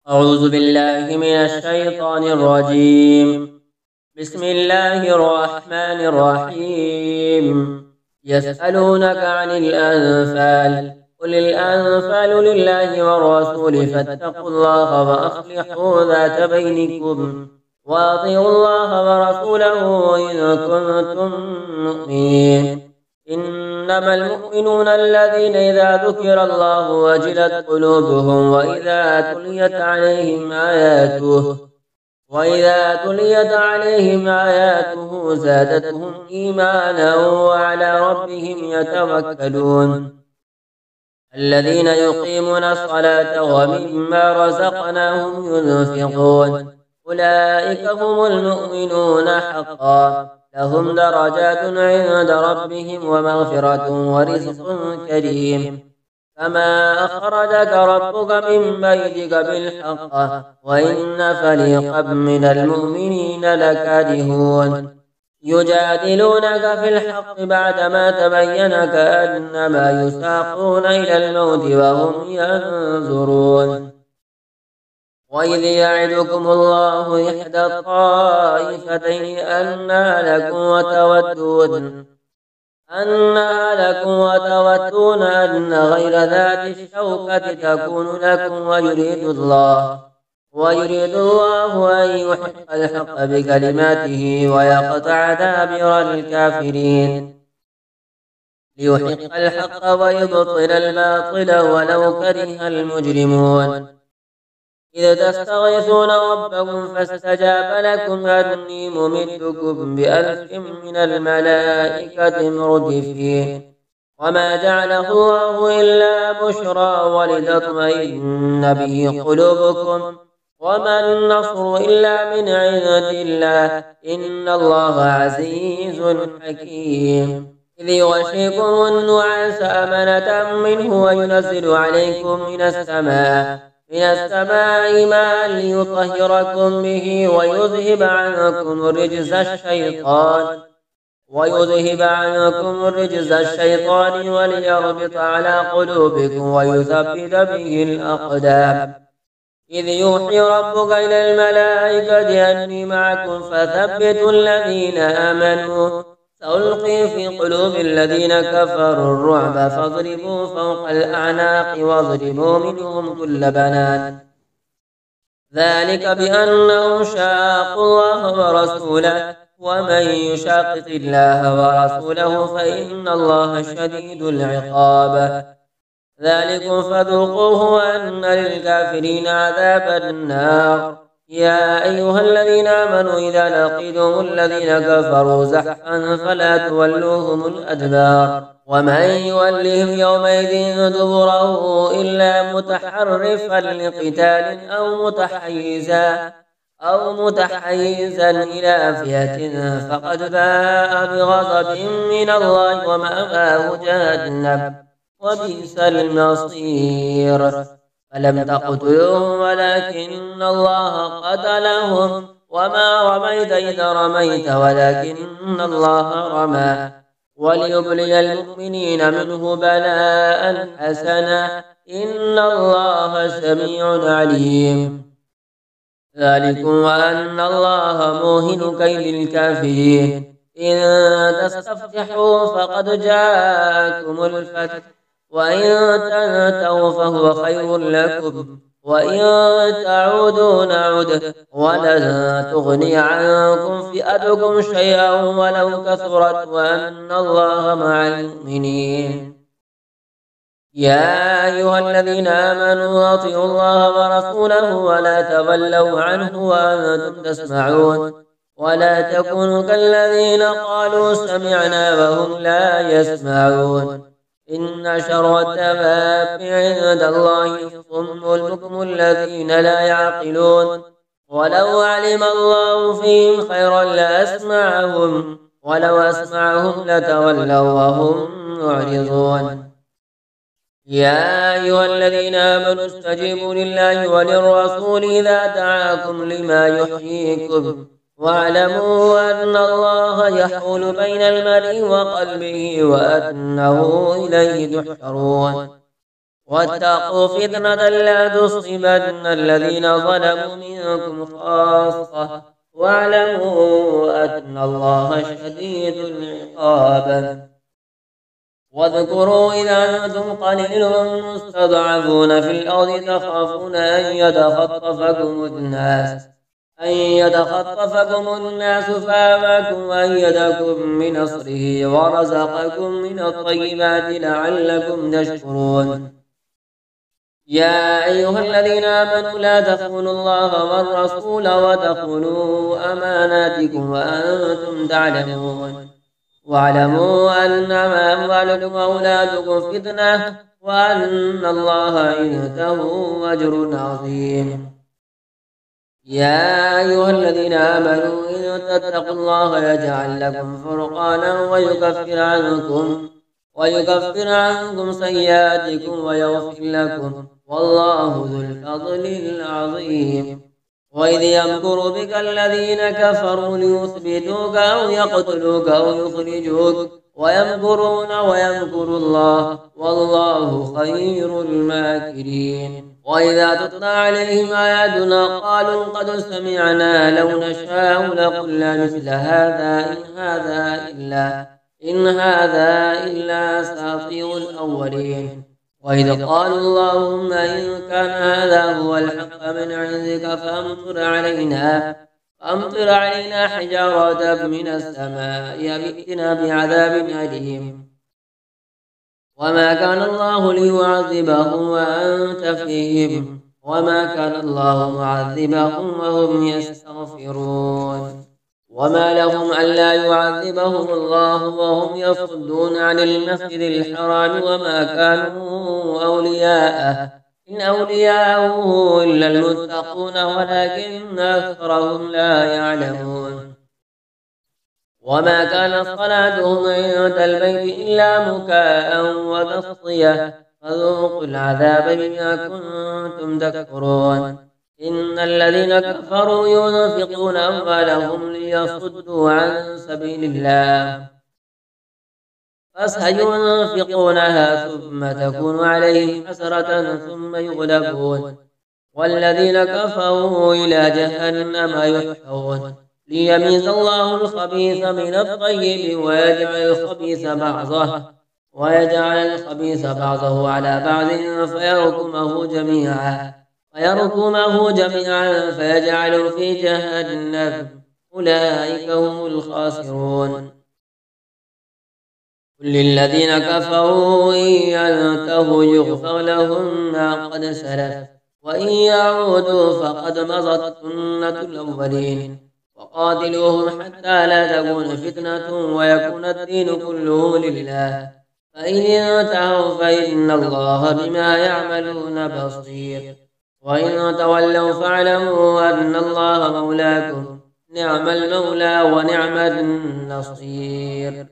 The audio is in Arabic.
أعوذ بالله من الشيطان الرجيم. بسم الله الرحمن الرحيم. يسألونك عن الأنفال، قل الأنفال لله والرسول فاتقوا الله وأصلحوا ذات بينكم وأطيعوا الله ورسوله إن كنتم مؤمنين. إنما المؤمنون الذين إذا ذكر الله وجلت قلوبهم وإذا تليت عليهم آياته زادتهم إيمانا وعلى ربهم يتوكلون. الذين يقيمون الصلاة ومما رزقناهم ينفقون أولئك هم المؤمنون حقا، لهم درجات عند ربهم ومغفرة ورزق كريم. كما أخرجك ربك من بيتك بالحق وإن فريقا من المؤمنين لكارهون. يجادلونك في الحق بعدما تبين كأنما يساقون إلى الموت وهم ينظرون. وإذ يعدكم الله إحدى الطائفتين أنها لكم وتودون أن غير ذات الشوكة تكون لكم ويريد الله أن يحق الحق بكلماته ويقطع دابر الكافرين. ليحق الحق ويبطل الباطل ولو كره المجرمون. إذ تستغيثون ربكم فاستجاب لكم أني ممدكم ب1000 من الملائكة مردفين. وما جعله الله إلا بشرى ولتطمئن به قلوبكم وما النصر إلا من عند الله إن الله عزيز حكيم. إذ يغشيكم النعاس أمنة منه وينزل عليكم من السماء ماء ليطهركم به ويذهب عنكم الرجز الشيطان وليربط على قلوبكم ويثبت به الأقدام. إذ يوحي ربك إلى الملائكة أني معكم فثبتوا الذين آمنوا سألقي في قلوب الذين كفروا الرعب فاضربوا فوق الأعناق واضربوا منهم كل بنان. ذلك بأنهم شاقوا الله ورسوله ومن يشاقق الله ورسوله فإن الله شديد العقاب. ذلكم فذوقوه وأن للكافرين عذاب النار. يا أيها الذين آمنوا إذا لقيتم الذين كفروا زحفا فلا تولوهم الأدبار. ومن يولهم يومئذ دبره إلا متحرفا لقتال أو متحيزا إلى فئة فقد باء بغضب من الله ومأواه جهنم وبئس المصير. فلم تقتلوهم ولكن الله قتلهم وما رميت إذ رميت ولكن الله رمى وليبلي المؤمنين منه بلاء حسنا إن الله سميع عليم. ذلكم وأن الله موهن كيد الكافرين. إن تستفتحوا فقد جاءكم الفتح وإن تنتهوا فهو خير لكم وإن تعودوا نعد ولن تغني عنكم فئتكم شيئا ولو كثرت وأن الله مع المؤمنين. يا أيها الذين آمنوا أطيعوا الله ورسوله ولا تولوا عنه وأنتم تسمعون ولا تكونوا كالذين قالوا سمعنا وهم لا يسمعون. إن شر الدواب عند الله الصم البكم الذين لا يعقلون. ولو علم الله فيهم خيرا لأسمعهم ولو أسمعهم لتولوا وهم معرضون. يا أيها الذين آمنوا استجيبوا لله وللرسول إذا دعاكم لما يحييكم واعلموا أن الله يحول بين المرء وقلبه وأنه إليه تحشرون. واتقوا فتنة لا تصيبن الذين ظلموا منكم خاصة واعلموا أن الله شديد العقاب. واذكروا إذا أنتم قليل مستضعفون في الأرض تخافون أن يتخطفكم الناس فآواكم وأيدكم بنصره ورزقكم من الطيبات لعلكم تشكرون. يا أيها الذين آمنوا لا تخونوا الله والرسول وتخونوا أماناتكم وأنتم تعلمون. واعلموا أنما أموالكم وأولادكم فتنة وأن الله عنده أجر عظيم. يا أيها الذين آمنوا إن تتقوا الله يجعل لكم فرقانا ويكفر عنكم سيئاتكم ويغفر لكم والله ذو الفضل العظيم. وإذ يمكر بك الذين كفروا ليثبتوك أو يقتلوك أو يخرجوك ويمكرون ويمكر الله والله خير الماكرين. وإذا تتلى عليهم آياتنا قالوا قد سمعنا لو نشاء لقلنا مثل هذا إن هذا إلا أساطير الأولين. وإذ قالوا اللهم إن كان هذا هو الحق من عندك فأمطر علينا حجارة من السماء يأتنا بعذاب أليم. وما كان الله ليعذبهم وأنت فيهم وما كان الله معذبهم وهم يستغفرون. وما لهم ألا يعذبهم الله وهم يصدون عن المسجد الحرام وما كانوا أولياءه إن أولياءه إلا المتقون ولكن أكثرهم لا يعلمون. وما كانت صلاتهم عند البيت إلا مكاء وتصدية فذوقوا العذاب بما كنتم تكفرون. إن الذين كفروا ينفقون أموالهم ليصدوا عن سبيل الله فسينفقونها ثم تكون عليهم حسرة ثم يغلبون والذين كفروا إلى جهنم يحشرون ليميز الله الخبيث من الطيب ويجعل الخبيث بعضه على بعض فيركمه جميعا فيجعل في جهنم أولئك هم الخاسرون. قل للذين كفروا إن ينتهوا يغفر لهم ما قد سلف وإن يعودوا فقد مضت سنة الأولين. وقاتلوهم حتى لا تكون فتنة ويكون الدين كله لله فإن انتهوا فإن الله بما يعملون بصير. وإن تولوا فاعلموا أن الله مولاكم نعم المولى ونعم النصير.